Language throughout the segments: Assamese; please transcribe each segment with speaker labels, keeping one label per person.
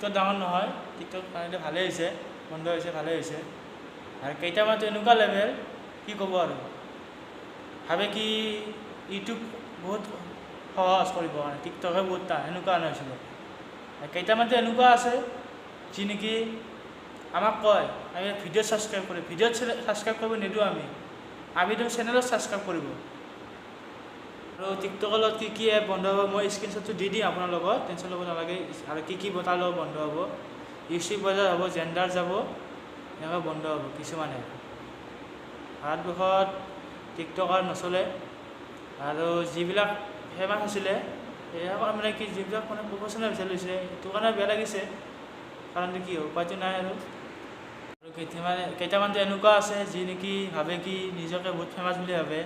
Speaker 1: টিকটক ডাঙৰ নহয়, টিকটক কাৰণে ভালেই হৈছে, বন্ধ হৈছে, ভালেই হৈছে। আৰু কেইটামানতো এনেকুৱা লেভেল কি ক'ব আৰু, ভাবে কি ইউটিউব বহুত সহজ কৰিব কাৰণে, টিকটকে বহুত টান, এনেকুৱা হৈছিলে। কেইটামানতো এনেকুৱা আছে যি নেকি আমাক কয় আমি ভিডিঅ'ত ছাবস্ক্ৰাইব কৰিম, ভিডিঅ'ত ছাবস্ক্ৰাইব কৰিব নিদিওঁ আমিতো চেনেলত ছাবস্ক্ৰাইব কৰিব। আৰু টিকটকৰ লগত কি এপ বন্ধ হ'ব মই স্ক্ৰীনশ্বটটো দি দিম আপোনাৰ লগত, টেনশ্যন ল'ব নালাগে। আৰু কি বতাৰ লগত বন্ধ হ'ব, ইউচি বজাৰ হ'ব, জেণ্ডাৰ যাব, এনেকৈ বন্ধ হ'ব কিছুমানে। ভাৰতবৰ্ষত টিকটকাৰ নচলে। আৰু যিবিলাক ফেমাছ আছিলে সেইসকল মানে কি যিবিলাক মানে প্ৰফেশ্যনেল বিচাৰি লৈছে, সেইটো কাৰণে বেয়া লাগিছে। কাৰণটো কি হ'ব, উপায়টো নাই আৰু কেইটামানতো এনেকুৱা আছে যি নেকি ভাবে কি নিজকে বহুত ফেমাছ বুলি ভাবে,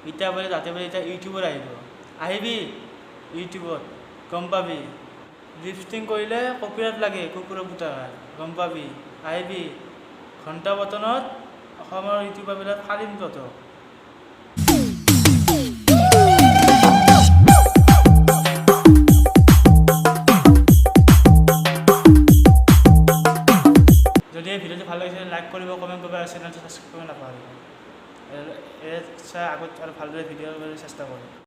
Speaker 1: এতিয়া বোলে তাতে বোলে এতিয়া ইউটিউবত আহিবি ইউটিউবত গম পাবি, লিপষ্টিং কৰিলে কপিৰাইট লাগে কুকুৰৰ পুতলাৰ, গম পাবি আহিবি, ঘণ্টা বতনত অসমৰ ইউটিউবাৰবিলাক ফালিম তহঁতক। যদি এই ভিডিঅ'টো ভাল লাগিছে লাইক কৰিব, কমেণ্ট কৰিব আৰু চেনেলটো ছাবস্ক্ৰাইব কৰিব নাপাহৰিব। আগত আৰু ভালদৰে ভিডিঅ' কৰিবলৈ চেষ্টা কৰিম।